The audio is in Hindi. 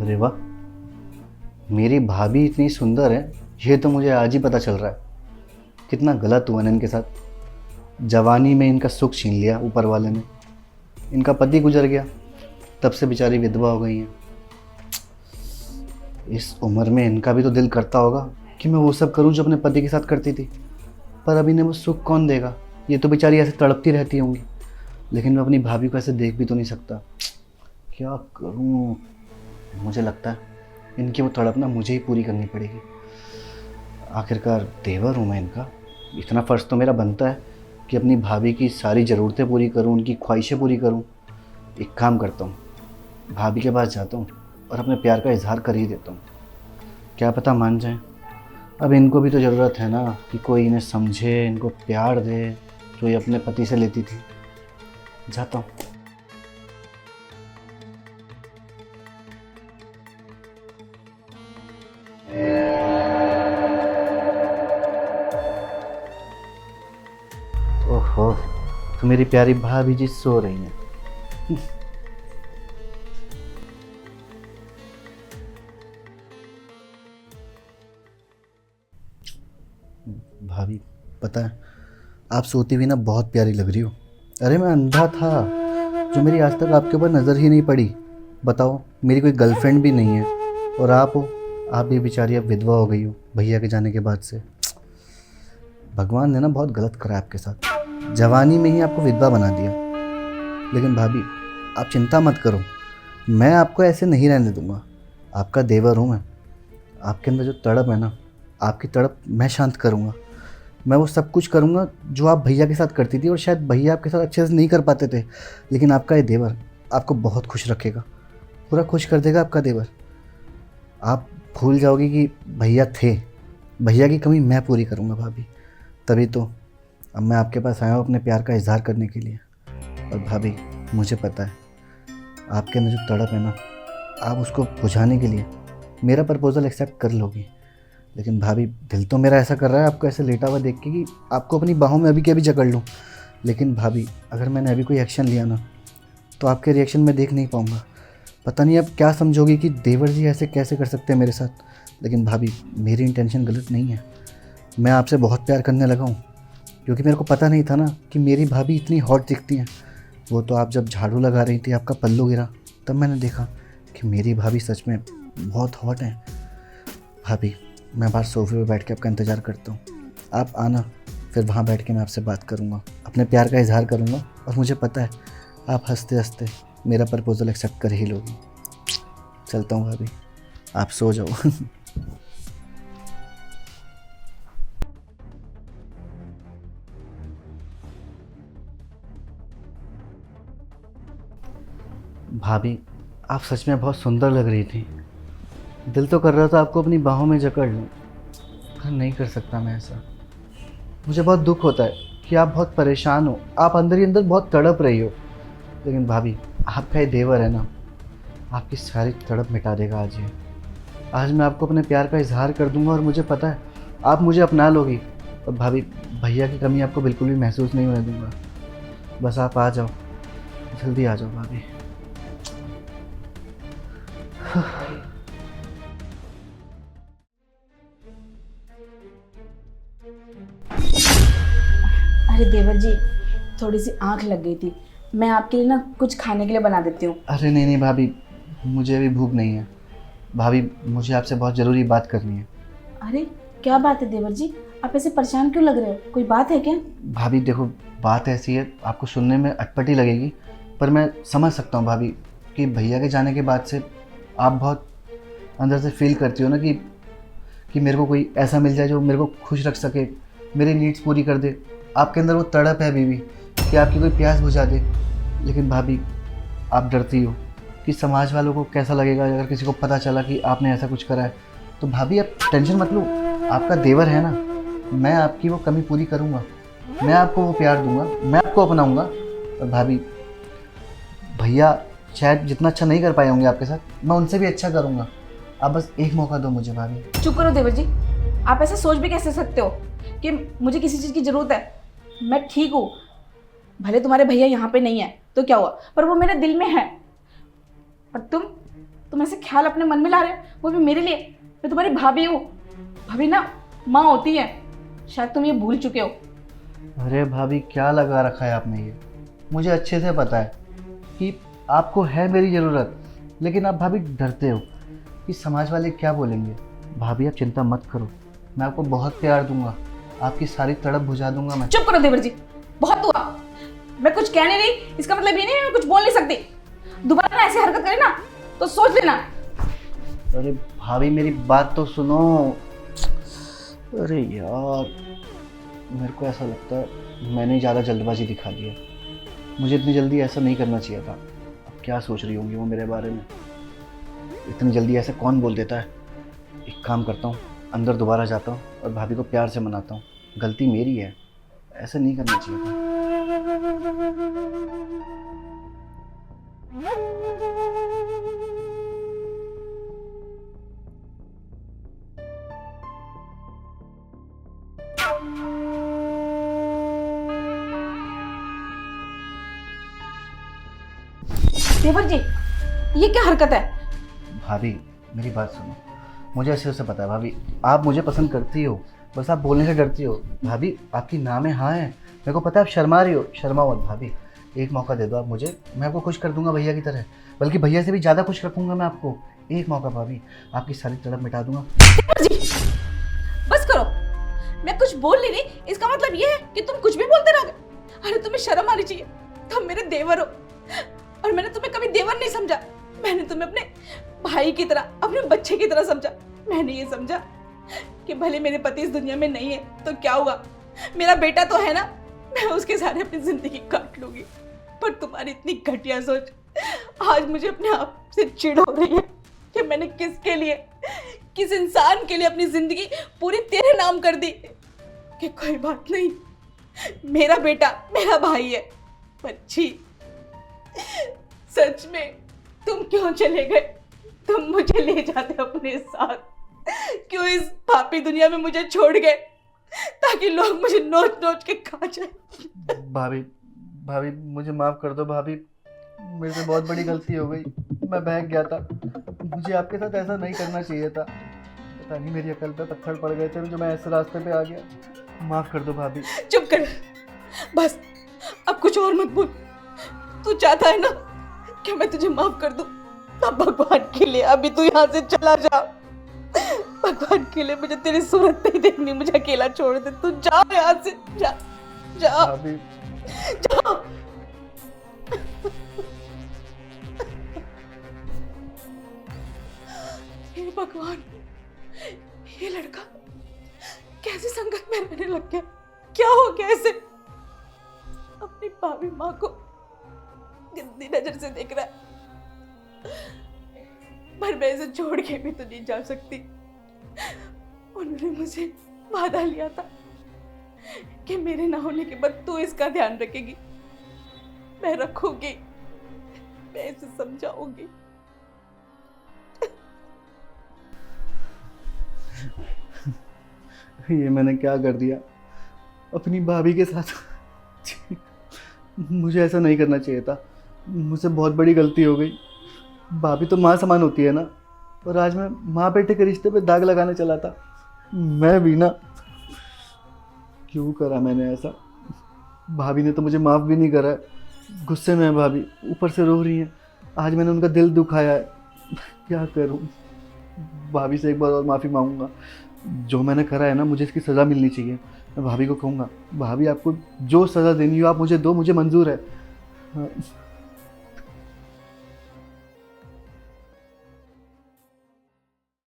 अरे वाह, मेरी भाभी इतनी सुंदर है ये तो मुझे आज ही पता चल रहा है। कितना गलत हुआ ना इनके साथ। जवानी में इनका सुख छीन लिया ऊपर वाले ने। इनका पति गुजर गया, तब से बेचारी विधवा हो गई हैं। इस उम्र में इनका भी तो दिल करता होगा कि मैं वो सब करूं जो अपने पति के साथ करती थी, पर अब इन्हें वो सुख कौन देगा। ये तो बेचारी ऐसे तड़पती रहती होंगी, लेकिन मैं अपनी भाभी को ऐसे देख भी तो नहीं सकता। क्या करूं? मुझे लगता है इनकी वो तड़प ना मुझे ही पूरी करनी पड़ेगी। आखिरकार देवर हूँ मैं इनका, इतना फ़र्ज़ तो मेरा बनता है कि अपनी भाभी की सारी ज़रूरतें पूरी करूँ, उनकी ख्वाहिशें पूरी करूँ। एक काम करता हूँ, भाभी के पास जाता हूँ और अपने प्यार का इजहार कर ही देता हूँ। क्या पता मान जाएं। अब इनको भी तो ज़रूरत है ना कि कोई इन्हें समझे, इनको प्यार दे जो ये अपने पति से लेती थी। जाता हूँ। ओहो, तो मेरी प्यारी भाभी जी सो रही हैं। भाभी, पता है आप सोती हुई ना बहुत प्यारी लग रही हो। अरे मैं अंधा था जो मेरी आज तक आपके ऊपर नज़र ही नहीं पड़ी। बताओ, मेरी कोई गर्लफ्रेंड भी नहीं है और आप हो, आप भी बेचारी अब विधवा हो गई हो भैया के जाने के बाद से। भगवान ने ना बहुत गलत करा आपके साथ, जवानी में ही आपको विधवा बना दिया। लेकिन भाभी आप चिंता मत करो, मैं आपको ऐसे नहीं रहने दूंगा। आपका देवर हूँ मैं। आपके अंदर जो तड़प है ना, आपकी तड़प मैं शांत करूँगा। मैं वो सब कुछ करूँगा जो आप भैया के साथ करती थी, और शायद भैया आपके साथ अच्छे से नहीं कर पाते थे, लेकिन आपका ये देवर आपको बहुत खुश रखेगा, पूरा खुश कर देगा आपका देवर। आप भूल जाओगी कि भैया थे। भैया की कमी मैं पूरी करूँगा भाभी। तभी तो अब मैं आपके पास आया हूँ अपने प्यार का इजहार करने के लिए। और भाभी, मुझे पता है आपके अंदर जो तड़प है ना, आप उसको बुझाने के लिए मेरा प्रपोज़ल एक्सेप्ट कर लोगी। लेकिन भाभी, दिल तो मेरा ऐसा कर रहा है आपको ऐसे लेटा हुआ देख के कि आपको अपनी बाहों में अभी के अभी जकड़ लूँ। लेकिन भाभी, अगर मैंने अभी कोई एक्शन लिया ना, तो आपके रिएक्शन मैं देख नहीं पाऊँगा। पता नहीं आप क्या समझोगी कि देवर जी ऐसे कैसे कर सकते हैं मेरे साथ। लेकिन भाभी, मेरी इंटेंशन गलत नहीं है। मैं आपसे बहुत प्यार करने लगा हूँ, क्योंकि मेरे को पता नहीं था ना कि मेरी भाभी इतनी हॉट दिखती हैं। वो तो आप जब झाड़ू लगा रही थी, आपका पल्लू गिरा, तब मैंने देखा कि मेरी भाभी सच में बहुत हॉट हैं। भाभी, मैं बाहर सोफे पे बैठ के आपका इंतज़ार करता हूँ। आप आना, फिर वहाँ बैठ के मैं आपसे बात करूँगा, अपने प्यार का इजहार करूँगा, और मुझे पता है आप हंसते हंसते मेरा प्रपोज़ल एक्सेप्ट कर ही लोगी। चलता हूँ भाभी, आप सो जाओ। भाभी, आप सच में बहुत सुंदर लग रही थी। दिल तो कर रहा था आपको अपनी बाहों में जकड़ लूं, पर नहीं कर सकता मैं ऐसा। मुझे बहुत दुख होता है कि आप बहुत परेशान हो, आप अंदर ही अंदर बहुत तड़प रही हो। लेकिन भाभी, आपका ये देवर है ना, आपकी सारी तड़प मिटा देगा आज ये। आज मैं आपको अपने प्यार का इजहार कर दूंगा, और मुझे पता है आप मुझे अपना लोगी। और भाभी, भैया की कमी आपको बिल्कुल भी महसूस नहीं होने दूंगा। बस आप आ जाओ, जल्दी आ जाओ भाभी। अरे देवर जी, थोड़ी सी आंख लग गई थी। मैं आपके लिए ना कुछ खाने के लिए बना देती हूँ। अरे नहीं नहीं भाभी, मुझे अभी भूख नहीं है। भाभी, मुझे आपसे बहुत ज़रूरी बात करनी है। अरे क्या बात है देवर जी, आप ऐसे परेशान क्यों लग रहे हो? कोई बात है क्या? भाभी देखो, बात ऐसी है, आपको सुनने में अटपटी लगेगी, पर मैं समझ सकता हूँ भाभी कि भैया के जाने के बाद से आप बहुत अंदर से फील करती हो ना कि मेरे को कोई ऐसा मिल जाए जो मेरे को खुश रख सके, मेरी नीड्स पूरी कर दे। आपके अंदर वो तड़प है अभी भी कि आपकी कोई प्यास बुझा दे। लेकिन भाभी, आप डरती हो कि समाज वालों को कैसा लगेगा अगर किसी को पता चला कि आपने ऐसा कुछ करा है। तो भाभी, आप टेंशन मत लो, आपका देवर है ना, मैं आपकी वो कमी पूरी करूँगा। मैं आपको वो प्यार दूंगा, मैं आपको अपनाऊंगा। और भाभी, भैया शायद जितना अच्छा नहीं कर पाए होंगे आपके साथ, मैं उनसे भी अच्छा करूँगा। आप बस एक मौका दो मुझे भाभी। चुप करो देवर जी, आप ऐसा सोच भी कैसे सकते हो कि मुझे किसी चीज़ की ज़रूरत है? मैं ठीक हूँ। भले तुम्हारे भैया यहाँ पे नहीं है तो क्या हुआ, पर वो मेरे दिल में है। और तुम ऐसे ख्याल अपने मन में ला रहे हो, वो भी मेरे लिए। मैं तुम्हारी भाभी हूँ। भाभी ना माँ होती है, शायद तुम ये भूल चुके हो। अरे भाभी क्या लगा रखा है आपने ये? मुझे अच्छे से पता है कि आपको है मेरी ज़रूरत, लेकिन आप भाभी डरते हो कि समाज वाले क्या बोलेंगे। भाभी आप चिंता मत करो, मैं आपको बहुत प्यार दूंगा, आपकी सारी तड़प बुझा दूंगा मैं। चुप करो देवर जी, बहुत हुआ। मैं कुछ कहने नहीं, इसका मतलब ये नहीं मैं कुछ बोल नहीं सकती। दोबारा ना ऐसी हरकत करे ना तो सोच लेना। अरे भाभी मेरी बात तो सुनो। अरे यार, मेरे को ऐसा लगता है मैंने ज़्यादा जल्दबाजी दिखा दी है। मुझे इतनी जल्दी ऐसा नहीं करना चाहिए था। अब क्या सोच रही होंगी वो मेरे बारे में? इतनी जल्दी ऐसा कौन बोल देता है? एक काम करता हूँ, अंदर दोबारा जाता हूँ और भाभी को प्यार से मनाता हूँ। गलती मेरी है, ऐसा नहीं करना चाहिए था। देवर जी, ये क्या हरकत है? भाभी मेरी बात सुनो, मुझे अच्छे से पता है भाभी आप मुझे पसंद करती हो, बस आप बोलने से डरती हो। भाभी आपकी नाम है हाँ है, मेरे को पता है आप शर्मा रही हो। शर्मा मत भाभी, एक मौका दे दो आप मुझे, मैं आपको खुश कर दूंगा भैया की तरह, बल्कि भैया से भी ज़्यादा खुश रखूंगा मैं आपको। एक मौका भाभी, आपकी सारी तड़प मिटा दूंगा। देवर जी, बस करो। मैं कुछ बोल नहीं रही, इसका मतलब ये है कि तुम कुछ भी बोलते रहोगे। अरे तुम्हें शर्म आनी चाहिए, तुम मेरे देवर हो और मैंने तुम्हें कभी देवर नहीं समझा। मैंने तुम्हें अपने भाई की तरह, अपने बच्चे की तरह समझा। मैंने ये समझा कि भले मेरे पति इस दुनिया में नहीं है तो क्या हुआ, मेरा बेटा तो है ना, मैं उसके साथ अपनी जिंदगी काट लूंगी। पर तुम्हारी इतनी घटिया सोच आज मुझे अपने आप से चिढ़ हो रही है कि मैंने किसके लिए, किस इंसान के लिए अपनी जिंदगी पूरी तेरे नाम कर दी। कि कोई बात नहीं, मेरा बेटा मेरा भाई है। बच्ची, सच में तुम क्यों चले गए? तुम मुझे ले जाते अपने साथ, क्यों इस पापी दुनिया में मुझे छोड़ गए ताकि लोग मुझे नोच नोच के खा जाए। भाभी भाभी मुझे माफ़ कर दो भाभी, मेरे से बहुत बड़ी गलती हो गई, मैं बहक गया था। मुझे आपके साथ ऐसा नहीं करना चाहिए था। पता नहीं मेरी अकल पे पत्थर पड़ गए थे जो मैं ऐसे रास्ते पे आ गया। माफ़ कर दो भाभी। चुप कर, बस अब कुछ और मत बोल। तू चाहता है ना कि मैं तुझे माफ कर दूं, अब भगवान के लिए अभी तू यहाँ से चला जा। भगवान के लिए मुझे तेरी सूरत नहीं देखनी, मुझे अकेला छोड़ दे। तू जा यहाँ से, जा जा भाभी जा। हे भगवान, ये लड़का कैसी संगत में रहने लग गया? क्या हो गया ऐसे? अपनी भाभी माँ को गंदी नजर से देख रहा है, पर मैं इसे छोड़ के भी तो नहीं जा सकती। उन्होंने मुझे वादा लिया था कि मेरे ना होने के बाद तू इसका ध्यान रखेगी। मैं रखूंगी, मैं इसे समझाऊंगी। ये मैंने क्या कर दिया अपनी भाभी के साथ? मुझे ऐसा नहीं करना चाहिए था, मुझसे बहुत बड़ी गलती हो गई। भाभी तो माँ समान होती है ना, और आज मैं माँ बेटे के रिश्ते पे दाग लगाने चला था। मैं भी ना, क्यों करा मैंने ऐसा? भाभी ने तो मुझे माफ़ भी नहीं करा है। गुस्से में है भाभी, ऊपर से रो रही हैं। आज मैंने उनका दिल दुखाया है, क्या करूं? भाभी से एक बार और माफ़ी मांगूंगा। जो मैंने करा है ना, मुझे इसकी सज़ा मिलनी चाहिए। मैं भाभी को कहूँगा, भाभी आपको जो सज़ा देनी हो आप मुझे दो, मुझे मंजूर है। हाँ।